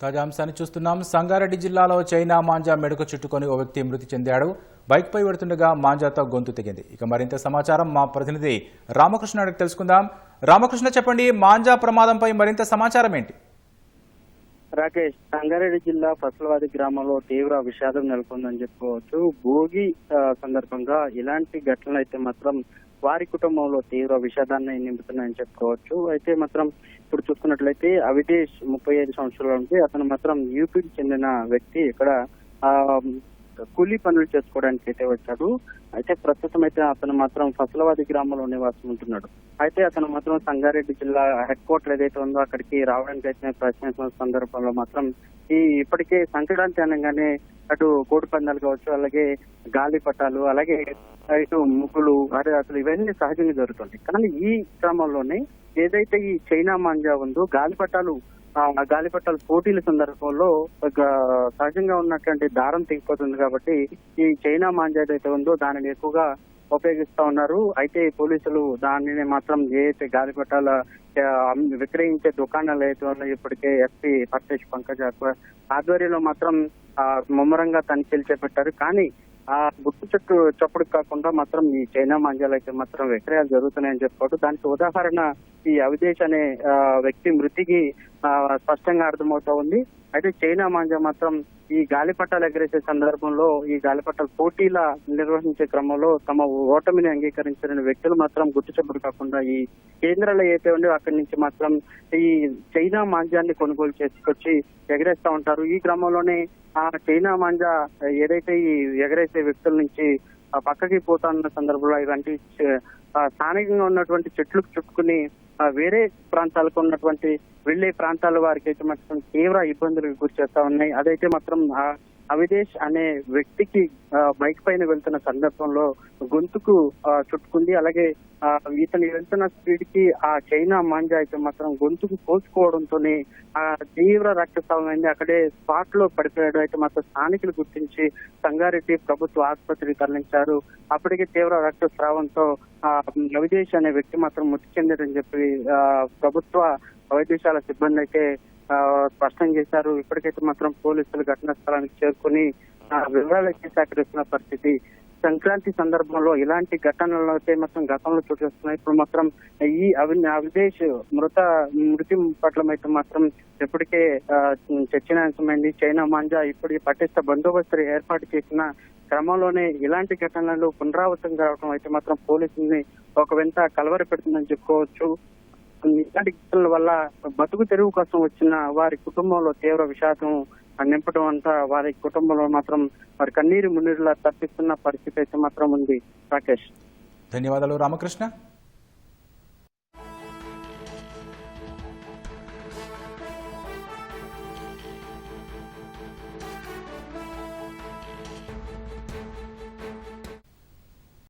తాజా అంశాన్ని చూస్తున్నాం. సంగారెడ్డి జిల్లాలో చైనా మాంజా మెడకు చుట్టుకొని ఓ వ్యక్తి మృతి చెందాడు. బైక్పై వెడుతుండగా మాంజాతో గొంతు తెగింది. ఇక మరింత సమాచారం మా ప్రతినిధి రామకృష్ణ అడిగి తెలుసుకుందాం. రామకృష్ణ, చెప్పండి, మాంజా ప్రమాదంపై మరింత సమాచారం ఏంటి? రాకేష్, సంగారెడ్డి జిల్లా ఫసలవాది గ్రామంలో తీవ్ర విషాదం నెలకొందని చెప్పుకోవచ్చు. భోగి సందర్భంగా ఇలాంటి ఘటనలు అయితే మాత్రం వారి కుటుంబంలో తీవ్ర విషాదాన్ని నింపుతున్నాయని చెప్పుకోవచ్చు. అయితే మాత్రం ఇప్పుడు చూసుకున్నట్లయితే అవిదేశ్ 35 సంవత్సరాల నుంచి అతను మాత్రం యూపీకి చెందిన వ్యక్తి ఇక్కడ కూలీ పనులు చేసుకోవడానికి అయితే వచ్చాడు. అయితే ప్రస్తుతం అయితే అతను మాత్రం ఫసలవాది గ్రామంలో నివాసం ఉంటున్నాడు. అయితే అతను మాత్రం సంగారెడ్డి జిల్లా హెడ్ క్వార్టర్ ఏదైతే ఉందో అక్కడికి రావడానికి అయితే ప్రయత్నిస్తున్న సందర్భంలో మాత్రం ఇప్పటికే సంక్రాంతి అనగానే అటు కోడి పందాలు కావచ్చు, అలాగే గాలిపటాలు, అలాగే ఇటు ముగ్గులు, అసలు ఇవన్నీ సహజంగా జరుగుతుంది. కానీ ఈ క్రమంలోనే ఏదైతే ఈ చైనా మాంజా ఉందో గాలిపటాలు పోటీల సందర్భంలో సహజంగా ఉన్నటువంటి దారం తెగిపోతుంది. కాబట్టి ఈ చైనా మాంజా ఏదైతే ఉందో దానిని ఎక్కువగా ఉపయోగిస్తా ఉన్నారు. అయితే పోలీసులు దానిని మాత్రం ఏదైతే గాలిపటాల విక్రయించే దుకాణాలు అయితే ఉన్నాయో ఇప్పటికే ఎస్పీ పర్తేష్ పంకజ్ ఆధ్వర్యంలో మాత్రం ముమ్మరంగా తనిఖీలు చేపట్టారు. కానీ ఆ గుట్టు చప్పుడు కాకుండా మాత్రం ఈ చైనా మాంజాలు అయితే మాత్రం విక్రయాలు జరుగుతున్నాయని చెప్పుకోవడం. దానికి ఉదాహరణ ఈ అవిదేశ్ అనే వ్యక్తి మృతికి స్పష్టంగా అర్థమవుతా ఉంది. అయితే చైనా మాంజా మాత్రం ఈ గాలిపటాలు ఎగరేసే సందర్భంలో ఈ గాలిపటాల పోటీల నిర్వహించే క్రమంలో తమ ఓటమిని అంగీకరించిన వ్యక్తులు మాత్రం గుట్టు చప్పుడు కాకుండా ఈ కేంద్రాలు అయితే ఉండేవి అక్కడి నుంచి మాత్రం ఈ చైనా మాంజాన్ని కొనుగోలు చేసుకొచ్చి ఎగరేస్తా ఉంటారు. ఈ క్రమంలోనే ఆ చైనా మాంజా ఏదైతే ఈ ఎగరేసే వ్యక్తుల నుంచి పక్కకి పోతున్న సందర్భంలో ఇలాంటి స్థానికంగా ఉన్నటువంటి చెట్లకు చుట్టుకుని వేరే ప్రాంతాలకు ఉన్నటువంటి వెళ్లే ప్రాంతాల వారికి అయితే మాత్రం తీవ్ర ఇబ్బందులకు గురి చేస్తా ఉన్నాయి. అదైతే మాత్రం అవిదేశ్ అనే వ్యక్తికి బైక్ పైన వెళ్తున్న సందర్భంలో గొంతుకు చుట్టుకుంది. అలాగే ఇతను వెళ్తున్న స్పీడ్ కి ఆ చైనా మాంజా అయితే మాత్రం గొంతుకు కోసుకోవడంతోనే తీవ్ర రక్తస్రావం అయింది. అక్కడే స్పాట్ లో పడిపోయాడు. అయితే మాత్రం స్థానికులు గుర్తించి సంగారెడ్డి ప్రభుత్వ ఆసుపత్రికి తరలించారు. అప్పటికే తీవ్ర రక్తస్రావంతో అవిదేశ్ అనే వ్యక్తి మాత్రం మృతి చెందాడని చెప్పి ప్రభుత్వ వైద్యశాల సిబ్బంది అయితే స్పష్టం చేశారు. ఇప్పటికైతే మాత్రం పోలీసులు ఘటనా స్థలానికి చేరుకుని వివరాలకి సేకరిస్తున్న పరిస్థితి. సంక్రాంతి సందర్భంలో ఇలాంటి ఘటనలు అయితే మాత్రం గతంలో చోటు చేసుకున్నాయి. ఇప్పుడు మాత్రం ఈ అవిదేశ్ మృతి పట్ల అయితే మాత్రం ఇప్పటికే చర్చనీయాంశమైంది. చైనా మాంజా ఇప్పటికీ పటిష్ట బందోబస్తు ఏర్పాటు చేసిన క్రమంలోనే ఇలాంటి ఘటనలు పునరావృతం కావడం అయితే మాత్రం పోలీసుల్ని ఒక వెంట కలవర పెడుతుందని చెప్పుకోవచ్చు. ఇలాంటి ఘటనల వల్ల బతుకు తెరువు కోసం వచ్చిన వారి కుటుంబంలో తీవ్ర విషాదం నింపడం అంతా వారి కుటుంబంలో మాత్రం వారి కన్నీరు మున్నీరులా తప్పిస్తున్న పరిస్థితి అయితే మాత్రం ఉంది. రాకేష్, ధన్యవాదాలు రామకృష్ణ.